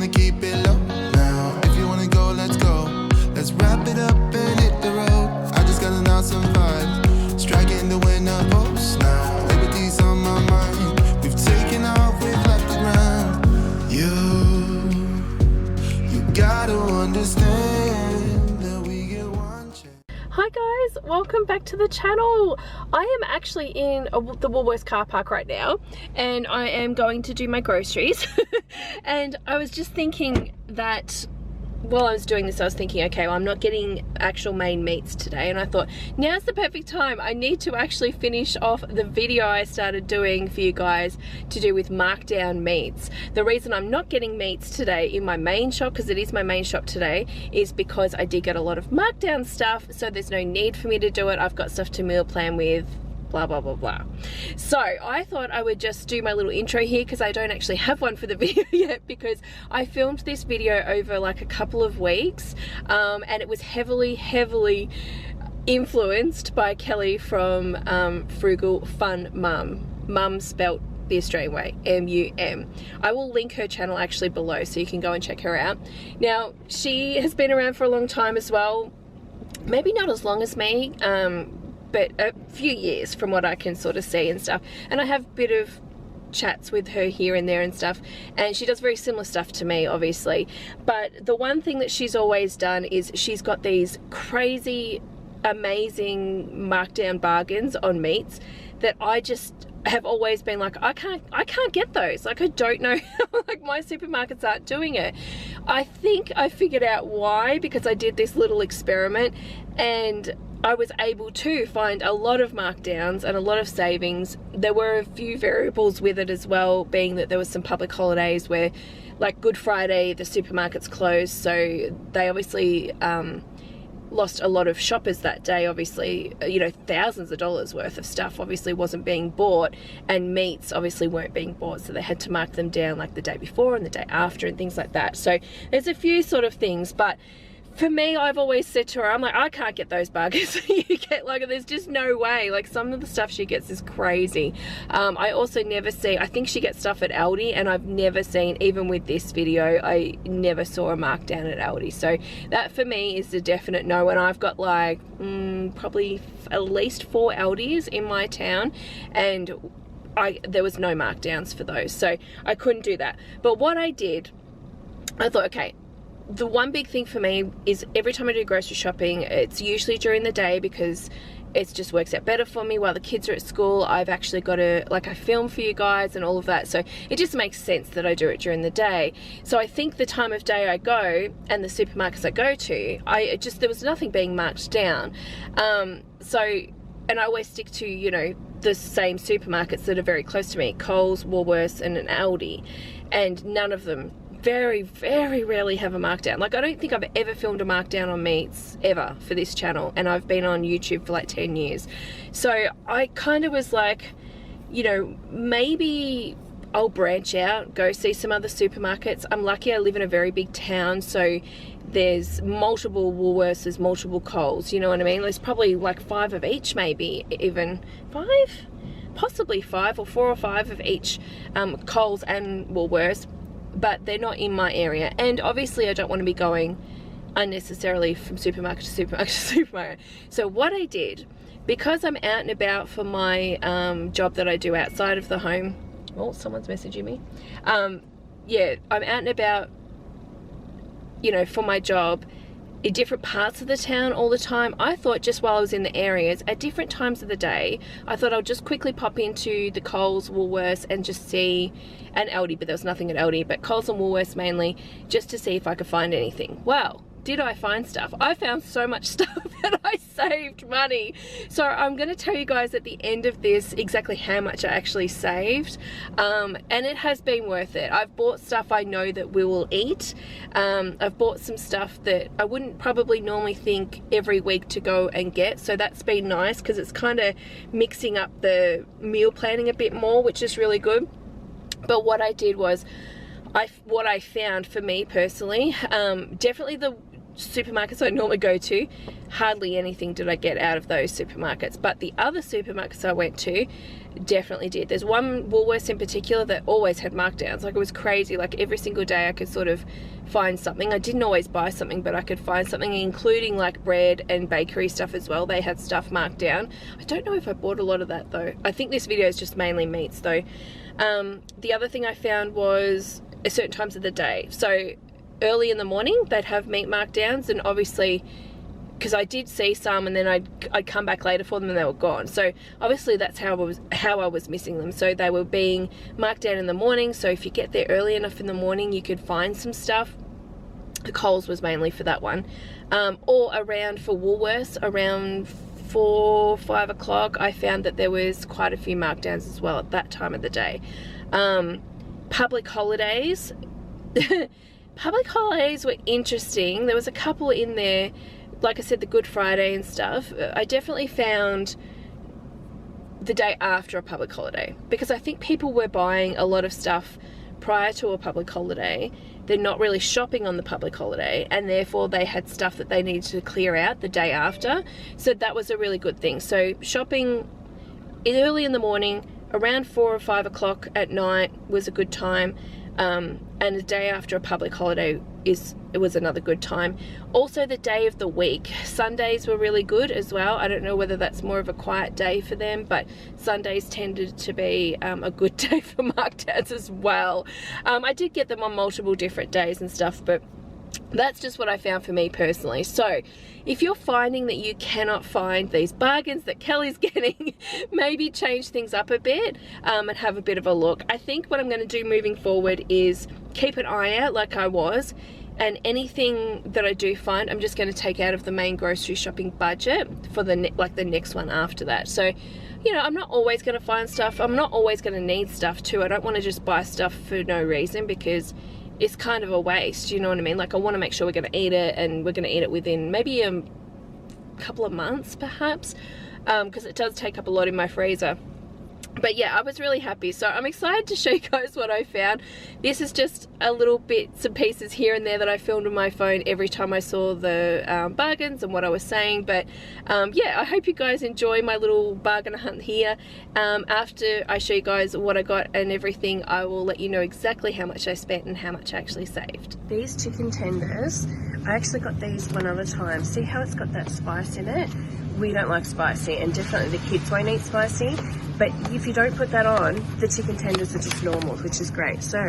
wanna keep it low now. If you wanna go, let's go. Let's wrap it up and hit the road. I just got an awesome vibe, striking the winner post now. Liberty's on my mind. We've taken off, we've left the ground. You gotta understand that we get one chance. Hi guys, welcome back to the channel. I am actually in the Woolworths car park right now, and I am going to do my groceries. And I was just thinking that while I was doing this, I was thinking, okay, well, I'm not getting actual main meats today, and I thought now's the perfect time. I need to actually finish off the video I started doing for you guys to do with markdown meats. The reason I'm not getting meats today in my main shop, because it is my main shop today, is because I did get a lot of markdown stuff, so there's no need for me to do it. I've got stuff to meal plan with, blah blah blah blah. So I thought I would just do my little intro here, because I don't actually have one for the video yet, because I filmed this video over like a couple of weeks, and it was heavily influenced by Kelly from Frugal Fit Mum. Mum spelt the Australian way, M-U-M. I will link her channel actually below, so you can go and check her out. Now, she has been around for a long time as well, maybe not as long as me, but a few years from what I can sort of see and stuff. And I have a bit of chats with her here and there and stuff, and she does very similar stuff to me, obviously. But the one thing that she's always done is she's got these crazy, amazing markdown bargains on meats that I just have always been like, I can't get those. Like, I don't know how, like, my supermarkets aren't doing it. I think I figured out why, because I did this little experiment, and I was able to find a lot of markdowns and a lot of savings. There were a few variables with it as well, being that there was some public holidays where, like Good Friday, the supermarkets closed, so they obviously lost a lot of shoppers that day. Obviously, you know, thousands of dollars worth of stuff obviously wasn't being bought, and meats obviously weren't being bought, so they had to mark them down like the day before and the day after and things like that. So there's a few sort of things, but for me, I've always said to her, I'm like, I can't get those bargains you get. Like, there's just no way. Like, some of the stuff she gets is crazy. I also never see, I think she gets stuff at Aldi, and I've never seen, even with this video, I never saw a markdown at Aldi. So that for me is a definite no. And I've got like probably at least 4 Aldis in my town, and there was no markdowns for those, so I couldn't do that. But what I did, I thought, okay, the one big thing for me is every time I do grocery shopping, it's usually during the day, because it just works out better for me while the kids are at school. I've actually got to, like, I film for you guys and all of that, so it just makes sense that I do it during the day. So I think the time of day I go and the supermarkets I go to, there was nothing being marked down. And I always stick to, you know, the same supermarkets that are very close to me, Coles, Woolworths and an Aldi, and none of them, very rarely have a markdown. Like, I don't think I've ever filmed a markdown on meats ever for this channel, and I've been on YouTube for like 10 years. So I kind of was like, you know, maybe I'll branch out, go see some other supermarkets. I'm lucky I live in a very big town, so there's multiple Woolworths, there's multiple Coles, you know what I mean? There's probably like 5 of each, maybe even 5? Possibly 5 or 4 or 5 of each, Coles and Woolworths, but they're not in my area. And obviously I don't want to be going unnecessarily from supermarket to supermarket to supermarket. So what I did, because I'm out and about for my job that I do outside of the home, oh, someone's messaging me. Yeah, I'm out and about, you know, for my job in different parts of the town all the time. I thought just while I was in the areas at different times of the day, I thought I'll just quickly pop into the Coles, Woolworths and just see, and Aldi, but there was nothing at Aldi, but Coles and Woolworths mainly, just to see if I could find anything. Well, did I find stuff? I found so much stuff that I saved money. So I'm going to tell you guys at the end of this exactly how much I actually saved, and it has been worth it. I've bought stuff I know that we will eat. I've bought some stuff that I wouldn't probably normally think every week to go and get, so that's been nice because it's kind of mixing up the meal planning a bit more, which is really good. But what I did was, what I found for me personally, definitely supermarkets I normally go to, hardly anything did I get out of those supermarkets. But the other supermarkets I went to definitely did. There's one Woolworths in particular that always had markdowns. Like, it was crazy. Like, every single day I could sort of find something. I didn't always buy something, but I could find something, including like bread and bakery stuff as well. They had stuff marked down. I don't know if I bought a lot of that though. I think this video is just mainly meats though. The other thing I found was at certain times of the day. So early in the morning they'd have meat markdowns, and obviously because I did see some, and then I'd come back later for them and they were gone. So obviously that's how I was missing them. So they were being marked down in the morning, so if you get there early enough in the morning you could find some stuff. The Coles was mainly for that one. Or around for Woolworths around 4-5 o'clock, I found that there was quite a few markdowns as well at that time of the day. Public holidays public holidays were interesting. There was a couple in there, like I said, the Good Friday and stuff. I definitely found the day after a public holiday, because I think people were buying a lot of stuff prior to a public holiday. They're not really shopping on the public holiday, and therefore they had stuff that they needed to clear out the day after. So that was a really good thing. So shopping early in the morning, around 4 or 5 o'clock at night was a good time. And the day after a public holiday was another good time. Also the day of the week, Sundays were really good as well. I don't know whether that's more of a quiet day for them, but Sundays tended to be a good day for markdowns as well. I did get them on multiple different days and stuff, but that's just what I found for me personally. So if you're finding that you cannot find these bargains that Kelly's getting, maybe change things up a bit and have a bit of a look. I think what I'm going to do moving forward is keep an eye out like I was, and anything that I do find, I'm just going to take out of the main grocery shopping budget for the next one after that. So, you know, I'm not always going to find stuff. I'm not always going to need stuff too. I don't want to just buy stuff for no reason, because it's kind of a waste, you know what I mean? Like, I want to make sure we're going to eat it, and we're going to eat it within maybe a couple of months perhaps, because it does take up a lot in my freezer. But yeah, I was really happy. So I'm excited to show you guys what I found. This is just a little bits and pieces here and there that I filmed on my phone every time I saw the bargains and what I was saying. But yeah, I hope you guys enjoy my little bargain hunt here. After I show you guys what I got and everything, I will let you know exactly how much I spent and how much I actually saved. These chicken tenders, I actually got these one other time. See how it's got that spice in it? We don't like spicy, and definitely the kids won't eat spicy. But if you don't put that on, the chicken tenders are just normal, which is great. So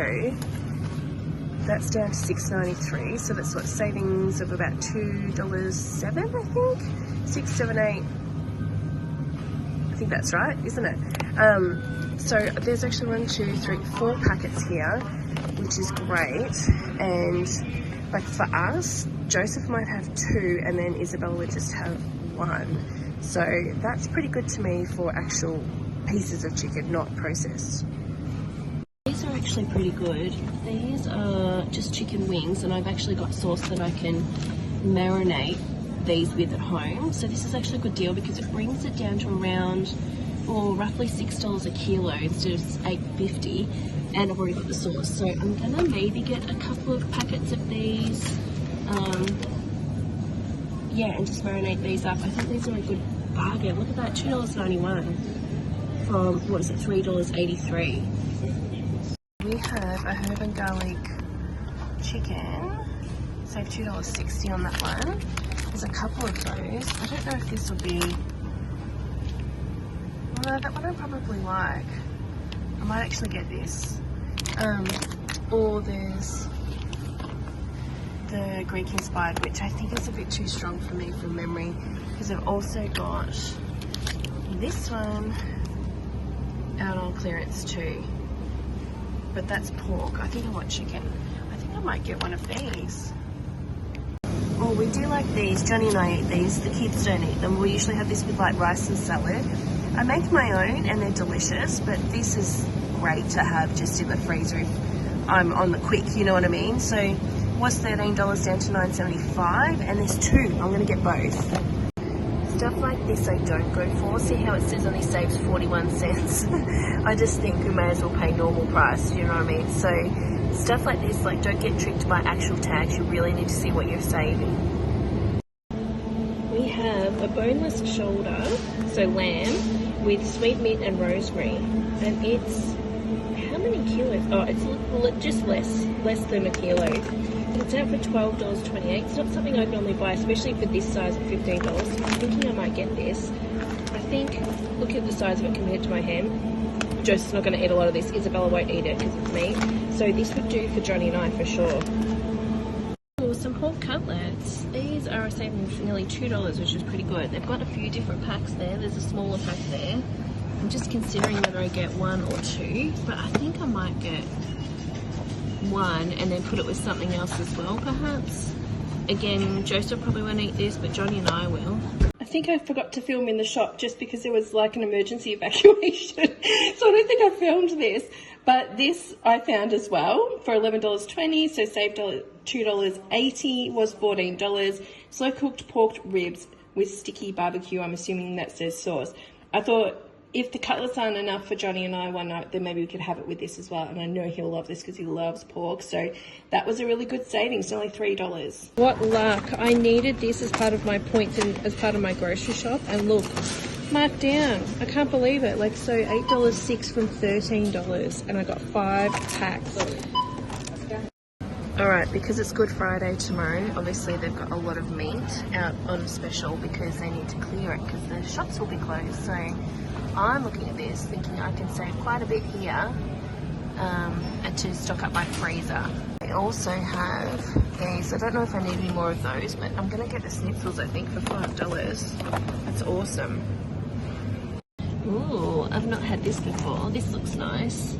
that's down to $6.93. So that's what, savings of about $2.07, I think? 6, 7, 8. I think that's right, isn't it? So there's actually 1, 2, 3, 4 packets here, which is great. And like for us, Joseph might have 2, and then Isabella would just have 1. So that's pretty good to me for actual pieces of chicken, not processed. These are actually pretty good. These are just chicken wings, and I've actually got sauce that I can marinate these with at home. So this is actually a good deal, because it brings it down to around, or roughly $6 a kilo instead of $8.50, and I've already got the sauce. So I'm gonna maybe get a couple of packets of these, yeah, and just marinate these up. I think these are a good bargain. Look at that, $2.91 from, what is it, $3.83. We have a herb and garlic chicken, save $2.60 on that one. There's a couple of those. I don't know if this will be, well, that one I probably like. I might actually get this. Or there's the Greek inspired, which I think is a bit too strong for me from memory, because I've also got this one out on clearance too, but that's pork. I think I want chicken. I think I might get one of these. Oh, we do like these. Johnny and I eat these. The kids don't eat them. We usually have this with like rice and salad. I make my own and they're delicious, but this is great to have just in the freezer if I'm on the quick, you know what I mean? So was $13 down to $9.75, and there's 2. I'm gonna get both. stuff like this I don't go for. See how it says only saves 41 cents? I just think we may as well pay normal price, you know what I mean? So stuff like this, like, don't get tricked by actual tags. You really need to see what you're saving. We have a boneless shoulder, so lamb, with sweet meat and rosemary. And it's, how many kilos? Oh, it's just less than a kilo. It's out for $12.28. It's not something I'd normally buy, especially for this size at $15. So I'm thinking I might get this. I think, look at the size of it compared to my ham. Joseph's not going to eat a lot of this. Isabella won't eat it because it's meat. So this would do for Johnny and I for sure. Oh, some pork cutlets. These are a saving of nearly $2, which is pretty good. They've got a few different packs there. There's a smaller pack there. I'm just considering whether I get one or two, but I think I might get one and then put it with something else as well, perhaps. Again, Joseph probably won't eat this, but Johnny and I will. I think I forgot to film in the shop just because there was like an emergency evacuation. So I don't think I filmed this. But this I found as well for $11.20, so saved $2.80, was $14. Slow cooked pork ribs with sticky barbecue. I'm assuming that says sauce. I thought, if the cutlets aren't enough for Johnny and I one night, then maybe we could have it with this as well. And I know he'll love this because he loves pork. So that was a really good savings, only $3. What luck. I needed this as part of my points and as part of my grocery shop. And look, marked down. I can't believe it. Like, so $8.06 from $13. And I got 5 packs. Alright, because it's Good Friday tomorrow, obviously they've got a lot of meat out on special because they need to clear it because the shops will be closed. So I'm looking at this thinking I can save quite a bit here and to stock up my freezer. I also have these. I don't know if I need any more of those, but I'm going to get the schnitzels, I think, for $5. That's awesome. Ooh, I've not had this before. This looks nice.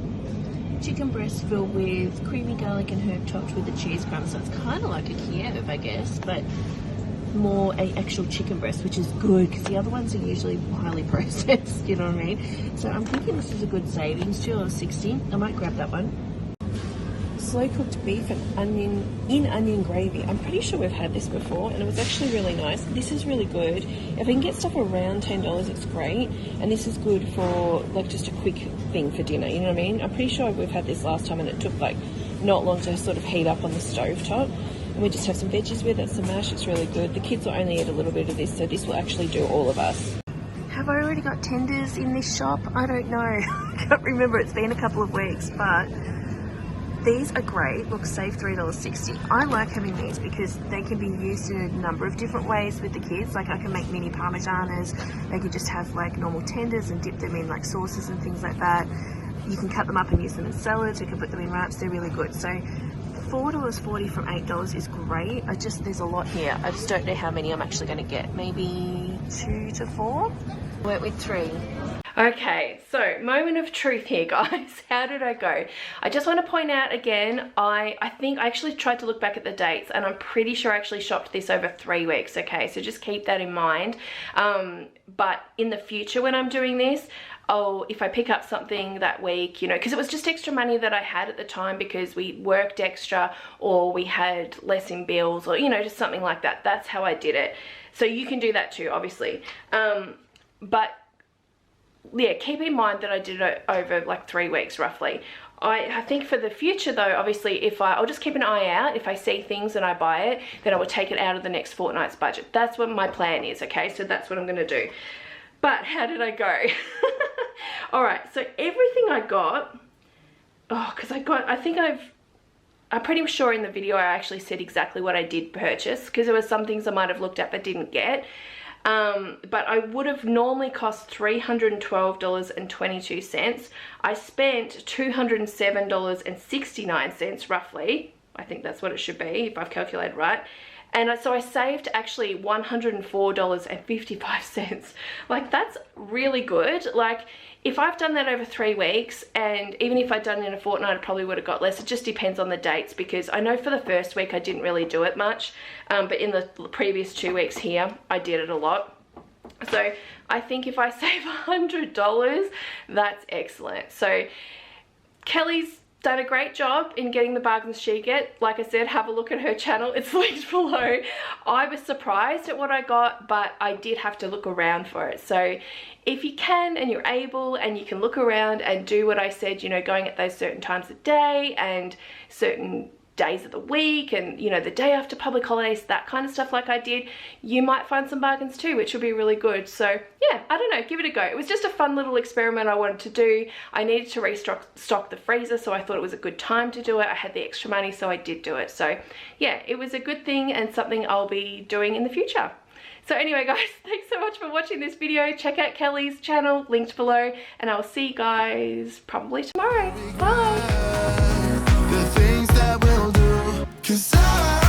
Chicken breast filled with creamy garlic and herb topped with the cheese crumbs. So it's kind of like a Kiev, I guess, but more a actual chicken breast, which is good because the other ones are usually highly processed, you know what I mean? So I'm thinking this is a good savings, $2.60. I might grab that one. Slow cooked beef and onion gravy. I'm pretty sure we've had this before and it was actually really nice. This is really good. If I can get stuff around $10, it's great. And this is good for like just a quick thing for dinner, you know what I mean? I'm pretty sure we've had this last time and it took like not long to sort of heat up on the stove top. And we just have some veggies with it, some mash. It's really good. The kids will only eat a little bit of this, so this will actually do all of us. Have I already got tenders in this shop? I don't know. I can't remember. It's been a couple of weeks, but these are great. Look, save $3.60. I like having these because they can be used in a number of different ways with the kids. Like I can make mini parmesanas. They could just have like normal tenders and dip them in like sauces and things like that. You can cut them up and use them in salads. You can put them in wraps. They're really good. So $4.40 from $8 is great. There's a lot here. I just don't know how many I'm actually going to get. Maybe 2 to 4? Went with 3. Okay, so moment of truth here, guys. How did I go? I just want to point out again, I think I actually tried to look back at the dates and I'm pretty sure I actually shopped this over 3 weeks, okay? So just keep that in mind. But in the future when I'm doing this, if I pick up something that week, you know, because it was just extra money that I had at the time because we worked extra or we had less in bills or, you know, just something like that. That's how I did it. So you can do that too, obviously. But yeah, keep in mind that I did it over like 3 weeks roughly. I think for the future though, obviously I'll just keep an eye out. If I see things and I buy it, then I will take it out of the next fortnight's budget. That's what my plan is, okay? So that's what I'm going to do. But how did I go? All right, so everything I got, because I'm pretty sure in the video I actually said exactly what I did purchase because there were some things I might have looked at but didn't get. But I would have normally cost $312.22. I spent $207.69 roughly. I think that's what it should be if I've calculated right. And so I saved actually $104.55. Like that's really good. Like if I've done that over 3 weeks and even if I'd done it in a fortnight, I probably would have got less. It just depends on the dates because I know for the first week I didn't really do it much. But in the previous 2 weeks here, I did it a lot. So I think if I save $100, that's excellent. So Kelly's done a great job in getting the bargains she get. Like I said, have a look at her channel, it's linked below. I was surprised at what I got, but I did have to look around for it. So if you can and you're able and you can look around and do what I said, you know, going at those certain times of day and certain days of the week and, you know, the day after public holidays, that kind of stuff like I did, you might find some bargains too, which will be really good. So yeah, I don't know, give it a go. It was just a fun little experiment I wanted to do. I needed to stock the freezer, so I thought it was a good time to do it. I had the extra money, so I did do it. So yeah, it was a good thing and something I'll be doing in the future. So anyway guys, thanks so much for watching this video. Check out Kelly's channel, linked below, and I'll see you guys probably tomorrow. Bye! The things that we'll do, 'cause I